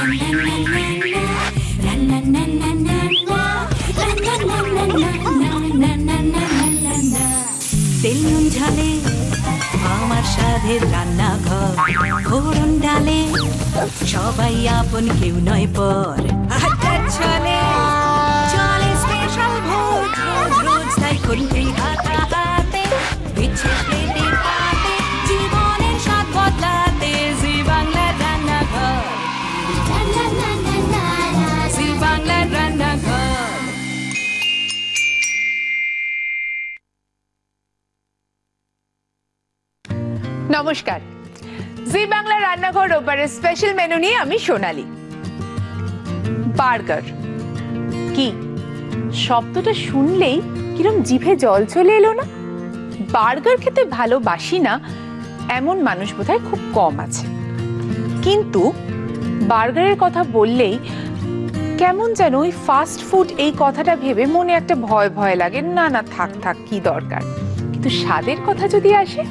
তেল নুন ঝালে আমার সাধের রান্নাঘর, ফোড়ন ডালে সবাই আপন, কেউ নয় পর। চলে চলে স্পেশাল ভোজ, রোজ রোজ তাই খুন্তি হাতা হাতে, বিচ্ছে প্লেটে পাতে, জীবনের স্বাদ বদলাতে। জি বাংলার রান্নাঘর, জি বাংলার রান্নাঘর। নমস্কার, জি বাংলা রান্নাঘর রোববারের স্পেশাল মেনু নিয়ে আমি সোনালী। বার্গার কি শব্দটা শুনলেই কিরম জিভে জল চলে এলো না? বার্গার খেতে ভালোবাসি না এমন মানুষ বোধহয় খুব কম আছে, কিন্তু বার্গারের কথা বললেই কেমন যেন ওই ফাস্ট ফুড এই কথাটা ভেবে মনে একটা ভয় ভয় লাগে। না না, থাক থাক, কি দরকার। কিন্তু স্বাদের কথা যদি আসে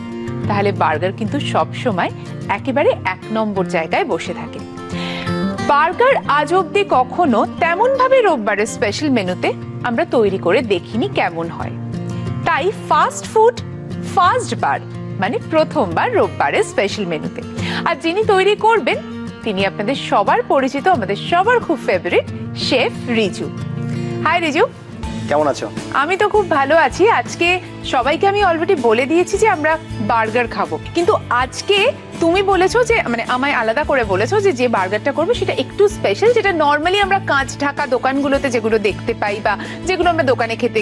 তাহলে বার্গার কিন্তু সব সময় একেবারে এক নম্বর জায়গায় বসে থাকে। বার্গার আজ অব্দি কখনো তেমন ভাবে রোববারের স্পেশাল মেনুতে আমরা তৈরি করে দেখিনি কেমন হয়। তাই ফাস্ট ফুড ফার্স্ট বার, মানে প্রথমবার রোববারের স্পেশাল মেনুতে। আর যিনি তৈরি করবেন তিনি আপনাদের সবার পরিচিত, আমাদের সবার খুব favourite chef Riju. Hi Riju, কেমন আছো? আমি তো খুব ভালো আছি। আজকে সবাইকে আমি অলরেডি বলে দিয়েছি যে আমরা বার্গার খাবো, কিন্তু আজকে তুমি বলেছো যে, মানে আমায় আলাদা করে বলেছো যে যে বার্গারটা করবো সেটা একটু স্পেশাল, যেটা নর্মালি আমরা কাঁচ ঢাকা দোকানগুলোতে যেগুলো দেখতে পাই বা যেগুলো আমরা দোকানে খেতে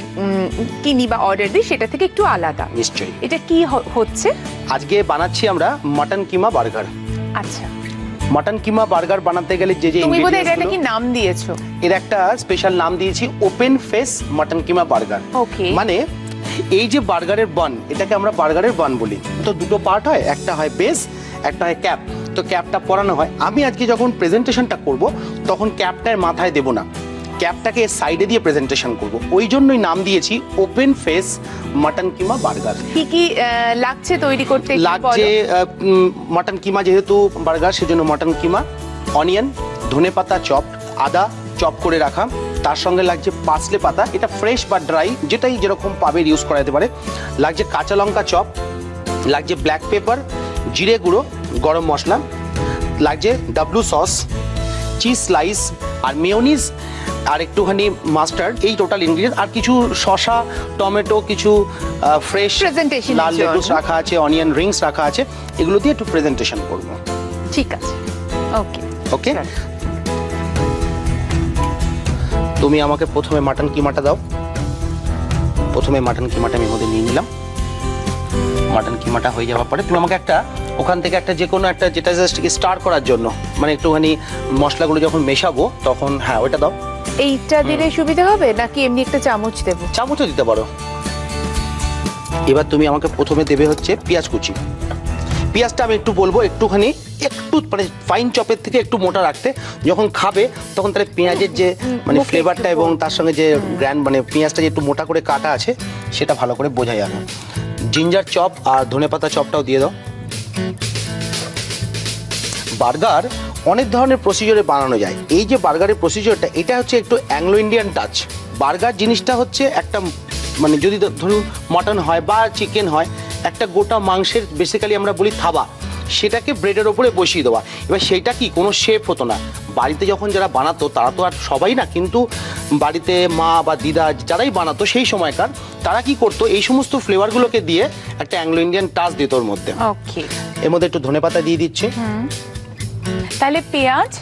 কিনি বা অর্ডার দিই সেটা থেকে একটু আলাদা। নিশ্চয়ই। এটা কি হচ্ছে? আজকে বানাচ্ছি আমরা মাটন কিমা বার্গার। আচ্ছা, মাটন কিমা বার্গার বানাতে গেলে যে যে তুমি বোধহয় এটা কি নাম দিয়েছো? এর একটা স্পেশাল নাম দিয়েছি ওপেন ফেস মাটন কিমা বার্গার। ওকে, মানে এই যে বার্গারের বান, এটাকে আমরা বার্গারের বান বলি। তো দুটো পার্ট হয়, একটা হয় বেস, একটা হয় ক্যাপ। তো ক্যাপটা পরানো হয়। আমি আজকে যখন প্রেজেন্টেশনটা করব তখন ক্যাপটার মাথায় দেব না, ক্যাপটাকে সাইডে দিয়ে প্রেজেন্টেশন করব। ওই জন্যই নাম দিয়েছি ওপেন ফেস মাটন কিমা বার্গার। কি কি লাগছে তৈরি করতে? লাগছে মাটন কিমা, যেহেতু বার্গার সেজন্য মাটন কিমা, অনিয়ন, ধনেপাতা চপ, আদা চপ করে রাখা, তার সঙ্গে লাগছে পার্সলে পাতা, এটা ফ্রেশ বা ড্রাই যেটাই যেরকম পাবে ইউজ করা যেতে পারে। লাগছে কাঁচা লঙ্কা চপ, লাগছে ব্ল্যাক পেপার, জিরে গুঁড়ো, গরম মশলা, লাগছে ডাব্লু সস, চিজ স্লাইস আর মেয়োনিজ আর একটুখানি মাস্টার্ড। এই টোটাল ইনগ্রিডিয়েন্ট। আর কিছু শসা, টমেটো, কিছু ফ্রেশ লাল লেটুস রাখা আছে, অনিয়ন রিংস রাখা আছে। এগুলো দিয়ে একটু প্রেজেন্টেশন করব। ঠিক আছে, ওকে ওকে। তুমি আমাকে প্রথমে মাটন কিমাটা দাও। প্রথমে মাটন কিমাটা আমি মধ্যে নিয়ে নিলাম। মাটন কিমাটা হয়ে যাওয়ার পরে তুমি আমাকে একটা ওখান থেকে একটা যে কোনো একটা, যেটা জাস্ট স্টার করার জন্য, মানে একটুখানি মশলাগুলো যখন মেশাবো তখন, হ্যাঁ ওইটা দাও। এইটা দিলে সুবিধা হবে নাকি এমনি একটা চামচ দেবো? চামচও দিতে পারো। এবার তুমি আমাকে প্রথমে দেবে হচ্ছে পেঁয়াজ কুচি। পেঁয়াজটা আমি একটু বলবো একটুখানি, একটু মানে ফাইন চপের থেকে একটু মোটা রাখতে। যখন খাবে তখন তাহলে পেঁয়াজের যে মানে ফ্লেভারটা এবং তার সঙ্গে যে গ্র্যান্ড মানে পেঁয়াজটা যে একটু মোটা করে কাটা আছে সেটা ভালো করে বোঝা যাবে। জিঞ্জার চপ আর ধনেপাতা চপটাও দিয়ে দাও। বার্গার অনেক ধরনের প্রসিজারে বানানো যায়। এই যে বার্গারের প্রসিজারটা, এটা হচ্ছে একটু অ্যাংলো ইন্ডিয়ান টাচ। বার্গার জিনিসটা হচ্ছে একটা, মানে যদি ধরুন মটন হয় বা চিকেন হয়, একটা গোটা মাংসের বেসিক্যালি আমরা বলি থাবা, সেটাকে ব্রেডের ওপরে বসিয়ে দেওয়া। এবার সেটা কি কোনো শেপ হতো না। বাড়িতে যখন যারা বানাতো, তারা তো আর সবাই না, কিন্তু বাড়িতে মা বা দিদা যারাই বানাতো সেই সময়কার, তারা কি করতো, এই সমস্ত ফ্লেভারগুলোকে দিয়ে একটা অ্যাংলো ইন্ডিয়ান টাচ দিত ওর মধ্যে। ওকে, এর মধ্যে একটু ধনেপাতা দিয়ে দিচ্ছে। তাহলে পেঁয়াজ,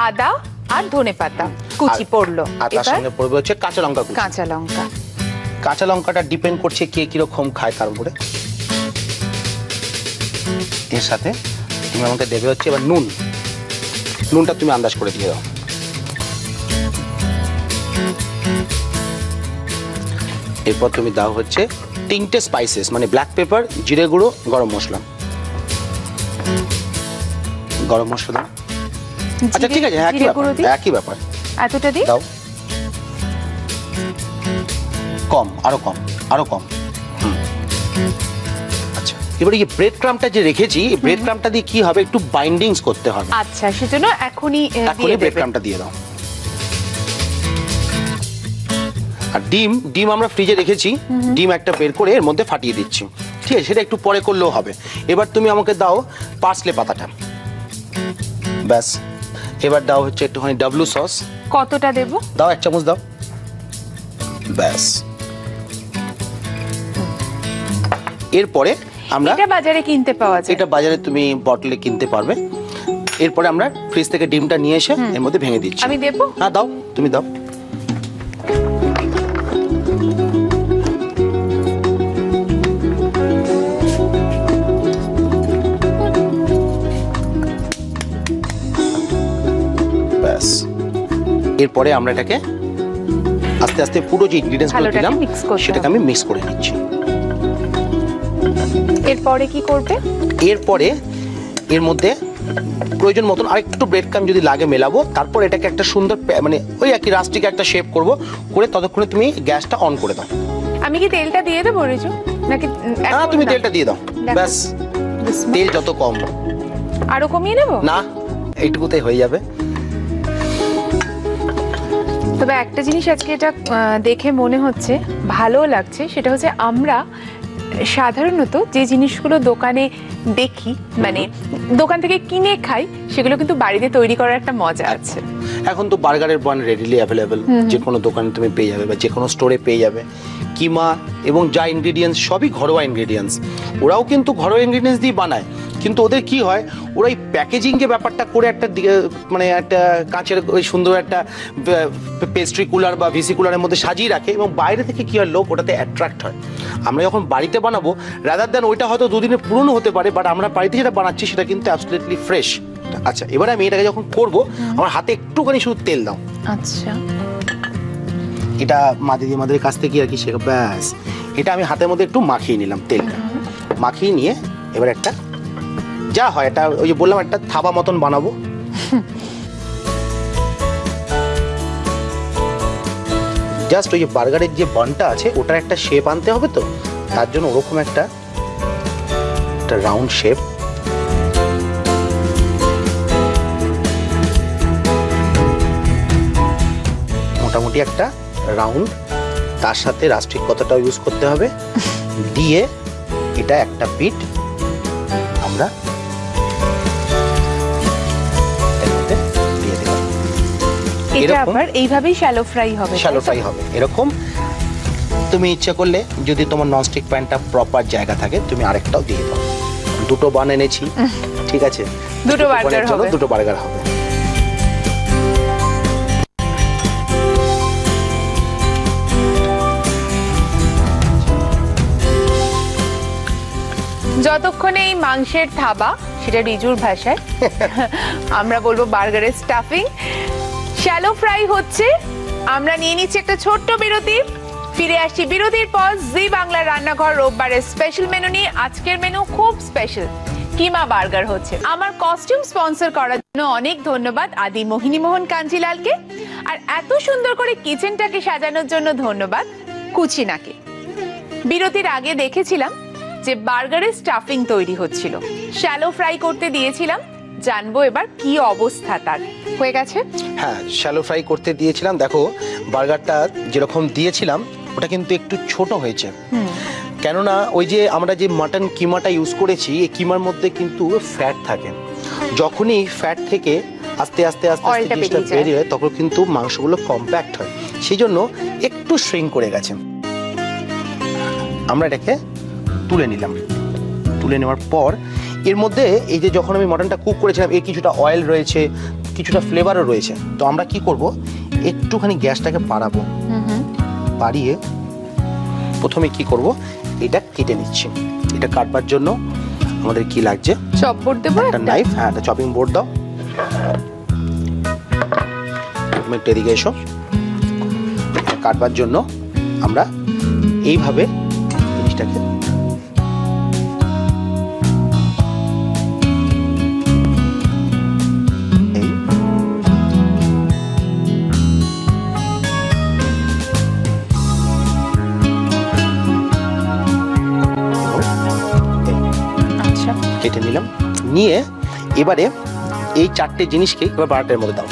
আদা আর ধনেপাতা কুচি পড়লো। আর তার সঙ্গে পড়বে হচ্ছে কাঁচা লঙ্কা কুচি। কাঁচা লঙ্কা। কাঁচা লঙ্কাটা ডিপেন্ড করছে কে কিরকম খায় তার উপরে। এর সাথে তুমি আমাকে দেবে হচ্ছে এবার নুন। নুনটা তুমি আন্দাজ করে দিয়ে দাও। এরপর তুমি দাও হচ্ছে 3টে স্পাইসেস, মানে ব্ল্যাক পেপার, জিরে গুঁড়ো, গরম মশলা। গরম মশলা দাও। আচ্ছা ঠিক আছে, একই ব্যাপার। এতটা দিই? দাও। কম, আরো কম, আরো কম। আচ্ছা এবারে এই ব্রেড ক্রাম্পটা যে রেখেছি, এই ব্রেড ক্রাম্পটা দিয়ে কি হবে, একটু বাইন্ডিংস করতে হবে। আচ্ছা, সেজন্য এখনই ব্রেড ক্রাম্পটা দিয়ে দাও। আর ডিম আমরা ফ্রিজে রেখেছি, ডিম একটা বের করে এর মধ্যে ফাটিয়ে দিচ্ছি, ঠিক আছে? সেটা একটু পরে করলেও হবে। এবার তুমি আমাকে দাও পার্সলে পাতাটা, ব্যাস। এবার দাও হচ্ছে একটুখানি ডাবলু সস। কতটা দেব? দাও 1 চামচ দাও, ব্যাস। এরপরে আমরা, এটা বাজারে কিনতে পাওয়া যায়, এটা বাজারে তুমি বটলে কিনতে পারবে। এরপরে আমরা ফ্রিজ থেকে ডিমটা নিয়ে এসে এর মধ্যে ভেঙে দিচ্ছি। আমি দেব? হ্যাঁ দাও, তুমি দাও। ব্যাস। এরপরে আমরা এটাকে আস্তে আস্তে পুরো যে ইনগ্রেডিয়েন্টসগুলো দিলাম সেটাকে আমি মিক্স করে নিচ্ছি। এরপরে কি করবে? এরপরে এর মধ্যে প্রয়োজন মতন আরেকটু ব্রেড ক্রাম্ব যদি লাগে মেলাবো, তারপর এটাকে একটা সুন্দর মানে ওই একই রাস্টিক একটা শেপ করব, করে ততক্ষণে তুমি গ্যাসটা অন করে দাও। আমি কি তেলটা দিয়ে দেবো রিজু, নাকি? হ্যাঁ, তুমি তেলটা দিয়ে দাও, ব্যাস। তেল যত কম। আরো কমিয়ে নেব? না, এইটুকুতে হয়ে যাবে। তবে একটা জিনিস আজকে এটা দেখে মনে হচ্ছে ভালো লাগছে, সেটা হচ্ছে আমরা সাধারণত যে জিনিসগুলো দোকানে দেখি, মানে দোকান থেকে কিনে খাই, সেগুলো কিন্তু বাড়িতে তৈরি করার একটা মজা আছে। এখন তো বার্গারের বান রেডিলি অ্যাভেলেবেল, যে কোনো দোকানে তুমি পেয়ে যাবে বা যে কোনো স্টোরে পেয়ে যাবে। কিমা এবং যা ইনগ্রেডিয়েন্টস সবই ঘরোয়া ইনগ্রেডিয়েন্টস। ওরাও কিন্তু ঘরোয়া ইনগ্রেডিয়েন্টস দিয়ে বানায়, কিন্তু ওদের কি হয়, ওরা এই প্যাকেজিং যে ব্যাপারটা করে একটা মানে একটা কাঁচের ওই সুন্দর একটা পেস্ট্রি কুলার বা ভিসি কুলারের মধ্যে সাজিয়ে রাখে, এবং বাইরে থেকে কি হয়, লোক ওটাতে অ্যাট্রাক্ট হয়। আমরা যখন বাড়িতে বানাবো, রাদার দেন ওইটা হয়তো 2 দিনের পুরনো হতে পারে, বাট আমরা বাড়িতে যেটা বানাচ্ছি সেটা কিন্তু অ্যাবসলিউটলি ফ্রেশ। আচ্ছা, এবারে আমি এটাকে যখন করব, আমার হাতে একটুখানি শুধু তেল দাও। আচ্ছা, এটা মাদের কাছ থেকে আর কি শেখা, ব্যাস। এটা আমি হাতের মধ্যে একটু মাখিয়ে নিলাম তেলটা, মাখিয়ে নিয়ে এবার একটা যা হয়, এটা ওই যে বললাম একটা থাবা মতন বানাবো। জাস্ট ওই যে বার্গারের যে বানটা আছে ওটার একটা শেপ আনতে হবে, তো তার জন্য ওরকম একটা রাউন্ড শেপ। মোটামুটি একটা রাউন্ড, তার সাথে রাস্টিক কতটা ইউজ করতে হবে দিয়ে এটা একটা পিঠ আমরা এর মধ্যে দিয়ে দিলাম। এটা আবার এইভাবেই শ্যালো ফ্রাই হবে। শ্যালো ফ্রাই হবে এরকম। তুমি ইচ্ছা করলে যদি তোমার ননস্টিক প্যানটা প্রপার জায়গা থাকে, তুমি আরেকটাও দিয়ে দাও। 2টো বান এনেছি, ঠিক আছে? 2টো বার্গার হবে, 2টো বার্গার হবে। যতক্ষণে এই মাংসের থাবা, সেটা রিজুর ভাষায় আমরা বলবো বার্গারের স্টাফিং, শ্যালো ফ্রাই হচ্ছে, আমরা নিয়ে নিচ্ছি একটা ছোট্ট বিরতি। ফিরে আসছি বিরতির পর জি বাংলা রান্নাঘর রোববারের স্পেশাল মেনু নিয়ে। আজকের মেনু খুব স্পেশাল, কিমা বার্গার হচ্ছে। আমার কস্টিউম স্পন্সর করার জন্য অনেক ধন্যবাদ আদি মোহিনী মোহন কাঞ্জিলালকে, আর এত সুন্দর করে কিচেনটাকে সাজানোর জন্য ধন্যবাদ কুচিনাকে। বিরতির আগে দেখেছিলাম যে বার্গারের স্টাফিং তৈরি হচ্ছিল, শ্যালো ফ্রাই করতে দিয়েছিলাম, জানবো এবার কি অবস্থা তার। হয়ে গেছে? হ্যাঁ, শ্যালো ফ্রাই করতে দিয়েছিলাম। দেখো, বার্গারটা যেরকম দিয়েছিলাম ওটা কিন্তু একটু ছোট হয়েছে, কেননা ওই যে আমরা যে মাটন কিমাটা ইউজ করেছি, এই কিমার মধ্যে কিন্তু ফ্যাট থাকে। যখনই ফ্যাট থেকে আস্তে আস্তে আস্তে আস্তে জিনিসটা বেরিয়ে হয়, তখন কিন্তু মাংসগুলো কম্প্যাক্ট হয়, সেই জন্য একটু শ্রিঙ্ক করে গেছে। আমরা এটাকে তুলে নিলাম। তুলে নেওয়ার পর এর মধ্যে এই যে যখন আমি মটনটা কুক করেছিলাম, এর কিছুটা অয়েল রয়েছে, কিছুটা ফ্লেভারও রয়েছে। তো আমরা কি করব, একটুখানি গ্যাসটাকে বাড়াবো, বাড়িয়ে প্রথমে কি করব, এটা কেটে নিচ্ছি। এটা কাটবার জন্য আমাদের কি লাগছে, চপ বোর্ড দেবো, একটা নাইফ। হ্যাঁ, একটা চপিং বোর্ড দাও। তুমি একটু এদিকে এসো। কাটবার জন্য আমরা এইভাবে জিনিসটাকে নিয়ে এবারে এই 4টে জিনিসকে এবার বাটারের মধ্যে দাও।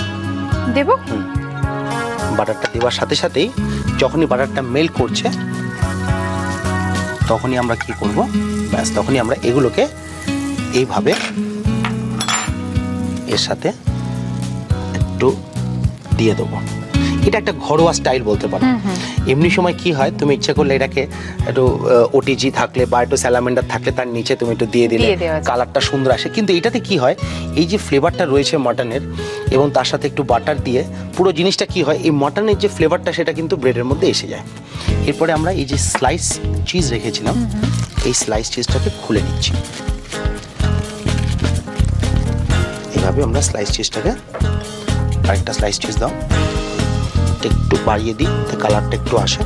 দেব? বাটারটা দেওয়ার সাথে সাথেই যখনই বাটারটা মেল্ট করছে তখনই আমরা কি করব, ব্যাস তখনই আমরা এগুলোকে এইভাবে এর সাথে একটু দিয়ে দেবো। এটা একটা ঘরোয়া স্টাইল বলতে পারো। এমনি সময় কি হয়, তুমি ইচ্ছে করলে এটাকে একটু ওটিজি থাকলে বা একটু স্যালামেন্ডার থাকলে তার নিচে তুমি একটু দিয়ে দিলে কালারটা সুন্দর আসে। কিন্তু এটাতে কি হয়, এই যে ফ্লেভারটা রয়েছে মাটনের এবং তার সাথে একটু বাটার দিয়ে পুরো জিনিসটা কি হয়, এই মাটনের যে ফ্লেভারটা সেটা কিন্তু ব্রেডের মধ্যে এসে যায়। এরপরে আমরা এই যে স্লাইস চিজ রেখেছিলাম এই স্লাইস চিজটাকে খুলে নিচ্ছি। এইভাবে আমরা স্লাইস চিজটাকে, আরেকটা স্লাইস চিজ দাও, একটু বাড়িয়ে দিই কালারটা একটু আসে।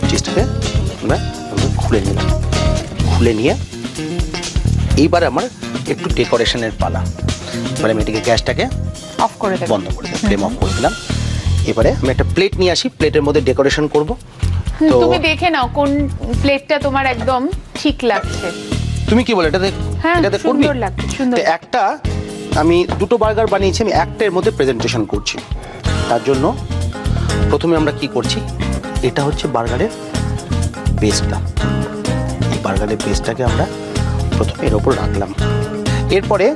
চিজটাকে আমরা খুলে নিলাম। খুলে নিয়ে এইবার আমার একটু ডেকোরেশনের পালা। এবারে আমি এটাকে গ্যাসটাকে অফ করে দেব, বন্ধ করে দিলাম, ফ্লেম অফ করে দিলাম। এবারে আমি একটা প্লেট নিয়ে আসি, প্লেটের মধ্যে ডেকোরেশন করব। তো তুমি দেখে নাও কোন প্লেটটা তোমার একদম ঠিক লাগছে। তুমি কি বলে এটাতে? হ্যাঁ, এটাতে করবি? সুন্দর লাগছে, সুন্দর। তো একটা আমি 2টো বার্গার বানিয়েছি, আমি একটার মধ্যে প্রেজেন্টেশন করছি। তার জন্য প্রথমে আমরা কি করছি, এটা হচ্ছে বার্গারের বেসটা। এই বার্গারের বেসটাকে আমরা প্রথমে এর ওপর রাখলাম। এরপরে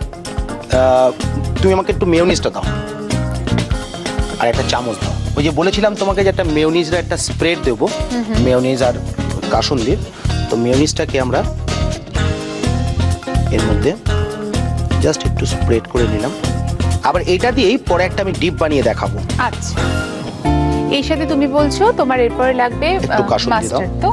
তুমি আমাকে একটু মেয়োনিজটা দাও আর একটা চামচ দাও। ওই যে বলেছিলাম তোমাকে যে একটা মেয়োনিজের একটা স্প্রেড দেবো, মেয়োনিজ আর কাসুন্দির। তো মেয়োনিজটাকে আমরা এর মধ্যে জাস্ট একটু স্প্রেড করে নিলাম। আবার এটা দিয়েই পরে একটা আমি ডিপ বানিয়ে দেখাবো। আচ্ছা, এই সাথে তুমি বলছো তোমার এরপরে লাগবে একটু কাসুন্দি দাও। মাস্টার্ড। তো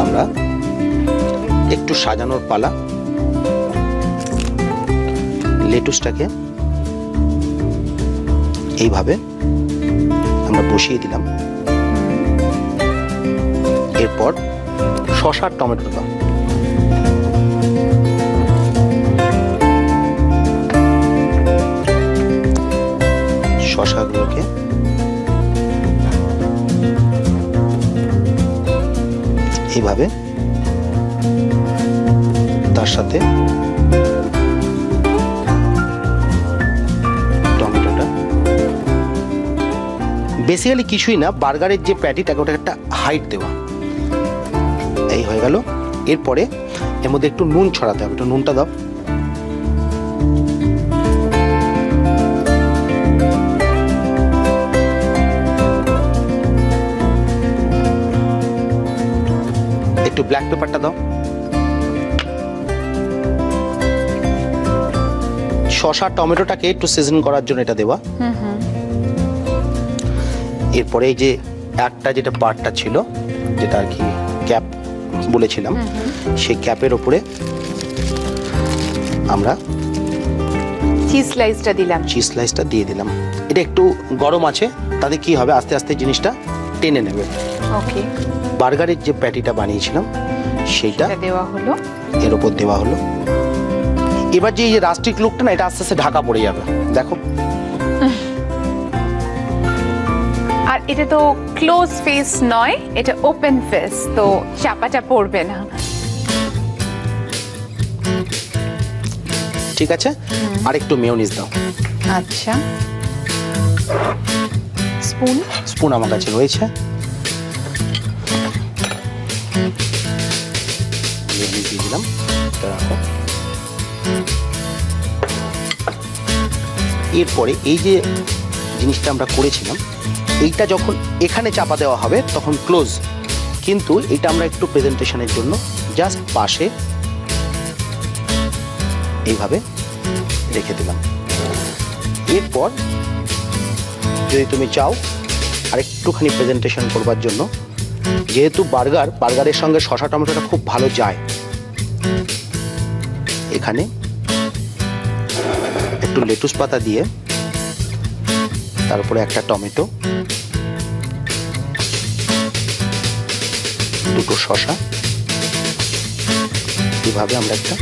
আমরা একটু সাজানোর পালা। লেটুসটাকে এইভাবে আমরা বসিয়ে দিলাম। এরপর শসা টমেটো দাও। শসাগুলোকে এইভাবে তার সাথে টমেটোটা, বেসিক্যালি কিছুই না, বার্গারের যে প্যাটিটাকে ওটা একটা হাইট দেওয়া। এই হয়ে গেল। এরপরে এর মধ্যে একটু নুন ছড়াতে হবে, একটু নুনটা দাও। একটু ব্ল্যাক পেপারটা দাও। শসা টমেটোটাকে একটু সিজন করার জন্য এটা দেওয়া। এরপরে এই যে একটা যেটা পার্টটা ছিল, যেটা আর কি ক্যাপ বলেছিলাম, সেই ক্যাপের উপরে আমরা চিজ স্লাইসটা দিলাম। চিজ স্লাইসটা দিয়ে দিলাম। এটা একটু গরম আছে, তাতে কি হবে, আস্তে আস্তে জিনিসটা টেনে নেবে। ওকে, বার্গারের যে প্যাটিটা বানিয়েছিলাম সেইটা দেওয়া হলো, এর উপর দেওয়া হলো। এবার যে এই যে রাস্টিক লুকটা না, এটা আস্তে আস্তে ঢাকা পড়ে যাবে, দেখো। আর এটা তো ক্লোজ ফেস নয়, এটা ওপেন ফেস, তো চাপাটা পড়বে না। ঠিক আছে, আর একটু মেয়োনিজ দাও। আচ্ছা, স্পুন স্পুন আমার কাছে রয়েছে। মেয়োনিজ দিয়ে দিলাম, এটা রাখো। এরপরে এই যে জিনিসটা আমরা করেছিলাম, এইটা যখন এখানে চাপা দেওয়া হবে তখন ক্লোজ, কিন্তু এটা আমরা একটু প্রেজেন্টেশনের জন্য জাস্ট পাশে এইভাবে রেখে দিলাম। এরপর যদি তুমি চাও আর একটুখানি প্রেজেন্টেশন করবার জন্য, যেহেতু বার্গারের সঙ্গে শসা টমেটোটা খুব ভালো যায়, এখানে একটু লেটুস পাতা দিয়ে তারপরে একটা টমেটো, দুটো শসা, এভাবে আমরা একটা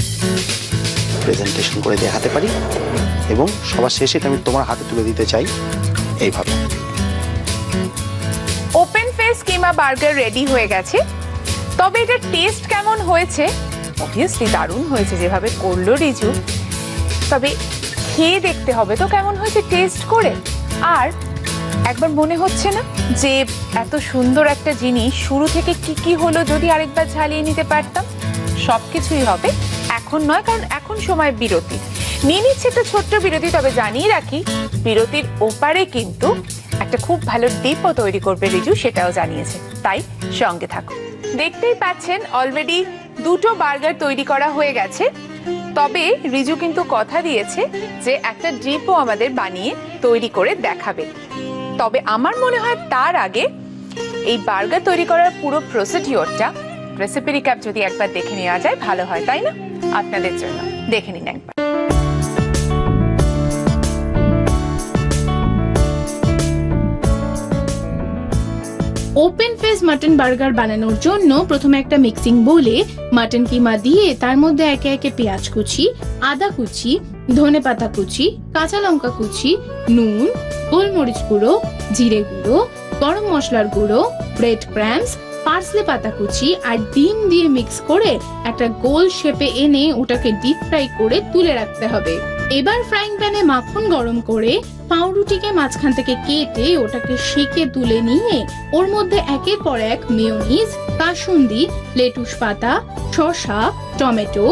প্রেজেন্টেশন করে দেখাতে পারি এবং সবার শেষে এটা আমি তোমার হাতে তুলে দিতে চাই এইভাবে। ওপেন ফেস কিমা বার্গার রেডি হয়ে গেছে। তবে এটা টেস্ট কেমন হয়েছে? অবভিয়াসলি দারুণ হয়েছে যেভাবে করলো রিজু। তবে খেয়ে দেখতে হবে তো কেমন হয়েছে টেস্ট করে। আর একবার মনে হচ্ছে না যে এত সুন্দর একটা জিনিস শুরু থেকে কি কি হলো যদি আরেকবার ঝালিয়ে নিতে পারতাম? সবকিছুই হবে, এখন নয়, কারণ এখন সময় বিরতি। নিয়ে নিচ্ছে একটা ছোট্ট বিরতি। তবে জানিয়ে রাখি, বিরতির ওপারে কিন্তু একটা খুব ভালো ডিপও তৈরি করবে রিজু, সেটাও জানিয়েছে, তাই সঙ্গে থাকো। দেখতেই পাচ্ছেন অলরেডি দুটো বার্গার তৈরি করা হয়ে গেছে। তবে রিজু কিন্তু কথা দিয়েছে যে একটা ডিপও আমাদের বানিয়ে তৈরি করে দেখাবে। তবে আমার মনে হয় তার আগে এই বার্গার তৈরি করার পুরো প্রসিডিওরটা রেসিপি রিক্যাপ যদি একবার দেখে নেওয়া যায় ভালো হয়, তাই না? আপনাদের জন্য দেখে নিন একবার। ওপেন ফেস মাটন বার্গার বানানোর জন্য প্রথমে একটা মিক্সিং বোলে মাটন কিমা দিয়ে তার মধ্যে একে একে পেঁয়াজ কুচি, আদা কুচি, ধনেপাতা কুচি, কাঁচা লঙ্কা কুচি, নুন, গোলমরিচ গুঁড়ো, জিরে গুঁড়ো, গরম মশলার গুঁড়ো, ব্রেড ক্রাম্বস, পার্সলে পাতা কুচি আর ডিম দিয়ে মিক্স করে একটা গোল শেপে এনে ওটাকে ডিপ ফ্রাই করে তুলে রাখতে হবে। এবার ফ্রাইং প্যানে মাখন গরম করে পাউরুটিকে মাঝখান থেকে কেটে ওটাকে সেকে তুলে নিয়ে ওর মধ্যে একের পর এক মেয়োনিজ, কাসুন্দি, লেটুস পাতা, শসা, টমেটো,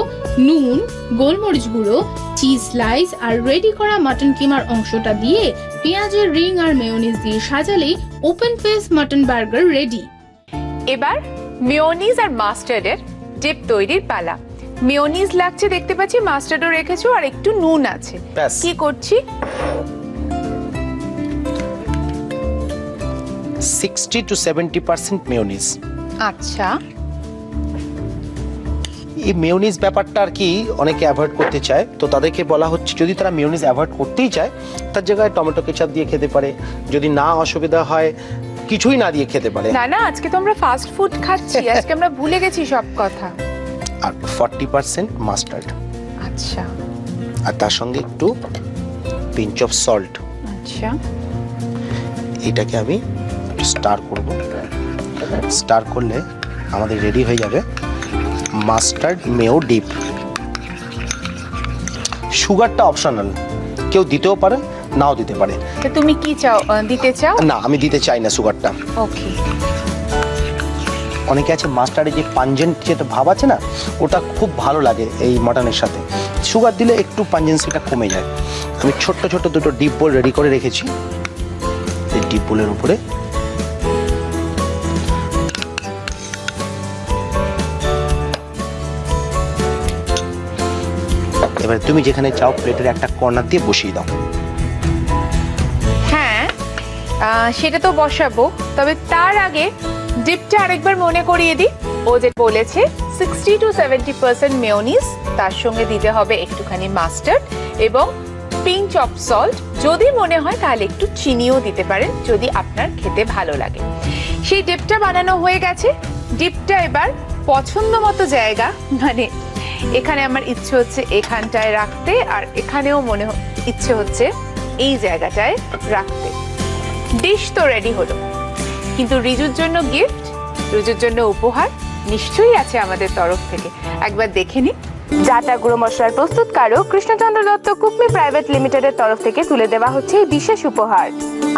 নুন, গোলমরিচ গুঁড়ো, চিজ স্লাইস আর রেডি করা মাটন কিমার অংশটা দিয়ে পেঁয়াজের রিং আর মেয়োনিজ দিয়ে সাজালেই open face mutton burger ready. এবার মেয়োনিজ আর মাস্টার্ডের ডিপ তৈরির পালা। মেয়োনিজ লাগছে দেখতে পাচ্ছি, মাস্টার্ডও রেখেছো আর একটু নুন আছে। কি করছি? 60 to 70% মেয়োনিজ। আচ্ছা, এই মেয়োনিজ ব্যাপারটা আর কি অনেকে অ্যাভয়েড করতে চায়, তো তাদেরকে বলা হচ্ছে যদি তারা মেয়োনিজ অ্যাভয়েড করতেই চায় তার জায়গায় টমেটো কেচাপ দিয়ে খেতে পারে, যদি না অসুবিধা হয় কিছুই না দিয়ে খেতে পারে। না না, আজকে তো আমরা ফাস্ট ফুড খাচ্ছি, আজকে আমরা ভুলে গেছি সব কথা। আর 40% মাস্টার্ড। আচ্ছা, আর তার সঙ্গে একটু পিঞ্চ অফ সল্ট। আচ্ছা, এটাকে আমি স্টার করব। স্টার করলে আমাদের রেডি হয়ে যাবে মাস্টার্ড মেও ডিপ। সুগারটা অপশনাল, কেউ দিতেও পারে নাও দিতে পারে। তো তুমি কি চাও, দিতে চাও? না, আমি দিতে চাই না সুগারটা। ওকে। অনেকে আছে মাস্টার্ডের যে পাঞ্জেন্ট যেটা ভাব আছে না, ওটা খুব ভালো লাগে এই মটনের সাথে। সুগার দিলে একটু পাঞ্জেন্সিটা কমে যায়। আমি ছোট্ট ছোট্ট দুটো ডিপ বোল রেডি করে রেখেছি। এই ডিপ বোলের উপরে এবার তুমি যেখানে চাও প্লেটের একটা কর্নার দিয়ে বসিয়ে দাও। হ্যাঁ, সেটা তো বসাবো, তবে তার আগে ডিপটা আরেকবার মনে করিয়ে দিই। ও যে বলেছে 60 to 70% মেয়োনিজ, তার সঙ্গে দিতে হবে একটুখানি মাস্টার্ড এবং পিঞ্চ অফ সল্ট। যদি মনে হয় তাহলে একটু চিনিও দিতে পারেন যদি আপনার খেতে ভালো লাগে। সেই ডিপটা বানানো হয়ে গেছে। ডিপটা এবার পছন্দ মতো জায়গা, মানে এখানে আমার ইচ্ছে হচ্ছে এখানটায় রাখতে, আর এখানেও ইচ্ছে হচ্ছে এই জায়গাটায় রাখতে। ডিশ তো রেডি হলো, কিন্তু রিজুর জন্য গিফট, রিজুর জন্য উপহার নিশ্চয়ই আছে আমাদের তরফ থেকে। একবার দেখে নিই। জাটা গুঁড়ো মশলার প্রস্তুতকারক কৃষ্ণচন্দ্র দত্ত কুকমি প্রাইভেট লিমিটেডের তরফ থেকে তুলে দেওয়া হচ্ছে এই বিশেষ উপহার।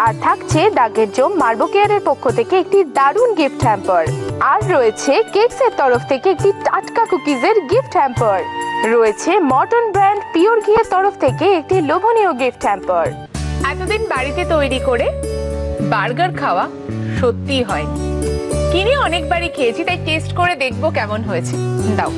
আর থাকছে দাগের জম মার্বো কেয়ারের পক্ষ থেকে একটি দারুণ গিফট হ্যাম্পার। আর রয়েছে কেকসের তরফ থেকে একটি টাটকা কুকিজের গিফট হ্যাম্পার। রয়েছে মটন ব্র্যান্ড পিওর ঘিয়ের তরফ থেকে একটি লোভনীয় গিফট হ্যাম্পার। এতদিন বাড়িতে তৈরি করে বার্গার খাওয়া সত্যিই হয়, কিনে অনেকবারই খেয়েছি, তাই টেস্ট করে দেখবো কেমন হয়েছে। দাও।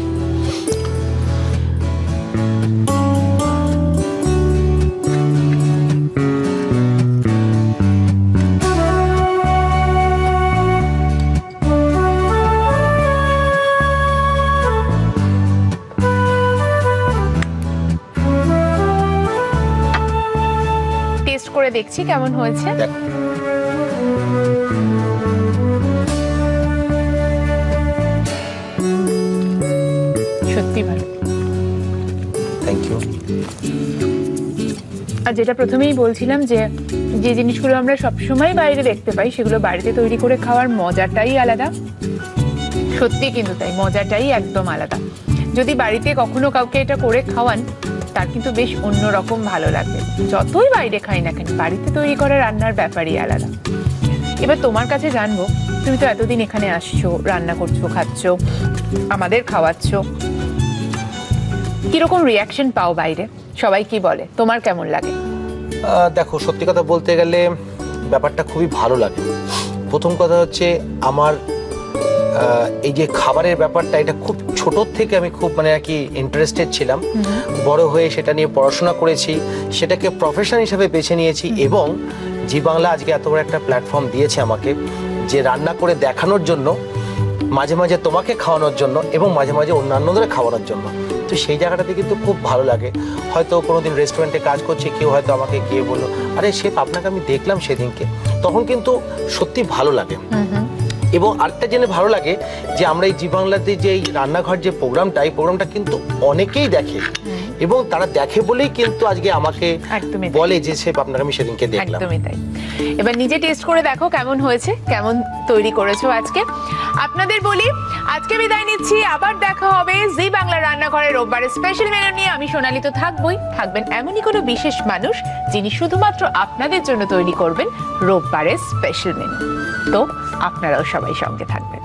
টেস্ট করে দেখছি কেমন হয়েছে। সত্যি ভালো। Thank thank you. আর যেটা প্রথমেই বলছিলাম যে যে জিনিসগুলো আমরা সবসময় বাইরে দেখতে পাই সেগুলো বাড়িতে তৈরি করে খাওয়ার মজাটাই আলাদা। সত্যি কিন্তু তাই, মজাটাই একদম আলাদা। যদি বাড়িতে কখনো কাউকে এটা করে খাওয়ান তার কিন্তু বেশ অন্যরকম ভালো লাগবে। যতই বাইরে খাই না কেন বাড়িতে তৈরি করা রান্নার ব্যাপারই আলাদা। এবার তোমার কাছে জানবো, তুমি তো এতদিন এখানে আসছো, রান্না করছো, খাচ্ছো, আমাদের খাওয়াচ্ছ, কিরকম রিয়াকশন পাও বাইরে? সবাই কি বলে, তোমার কেমন লাগে? দেখো, সত্যি কথা বলতে গেলে ব্যাপারটা খুবই ভালো লাগে। প্রথম কথা হচ্ছে আমার এই যে খাবারের ব্যাপারটা, এটা খুব ছোটোর থেকে আমি খুব মানে আর কি ইন্টারেস্টেড ছিলাম। বড় হয়ে সেটা নিয়ে পড়াশোনা করেছি, সেটাকে প্রফেশন হিসেবে বেছে নিয়েছি এবং জি বাংলা আজকে এত বড় একটা প্ল্যাটফর্ম দিয়েছে আমাকে, যে রান্না করে দেখানোর জন্য, মাঝে মাঝে তোমাকে খাওয়ানোর জন্য এবং মাঝে মাঝে অন্যান্যদের খাওয়ানোর জন্য। তো সেই জায়গাটাতে কিন্তু খুব ভালো লাগে। হয়তো কোনোদিন রেস্টুরেন্টে কাজ করছি, কেউ হয়তো আমাকে গিয়ে বললো, আরে শেফ আপনাকে আমি দেখলাম সেদিনকে, তখন কিন্তু সত্যি ভালো লাগে। এবং আরেকটা জেনে ভালো লাগে যে আমরা এই জি বাংলাতে যে এই রান্নাঘর যে প্রোগ্রামটা, এই প্রোগ্রামটা কিন্তু অনেকেই দেখে এবং তারা দেখে বলেই কিন্তু আজকে আমাকে বলে যে শেফ আপনাকে আমি সেদিনকে দেখলাম। একদমই তাই। এবার নিজে টেস্ট করে দেখো কেমন হয়েছে, কেমন তৈরি করেছো আজকে। আপনাদের বলি আজকে বিদায় নিচ্ছি, আবার দেখা হবে জি বাংলা রান্নাঘরের রোববারের স্পেশাল মেনু নিয়ে। আমি সোনালী তো থাকবই, থাকবেন এমনই কোনো বিশেষ মানুষ যিনি শুধুমাত্র আপনাদের জন্য তৈরি করবেন রোববারের স্পেশাল মেনু। তো আপনারাও সবাই সঙ্গে থাকবেন।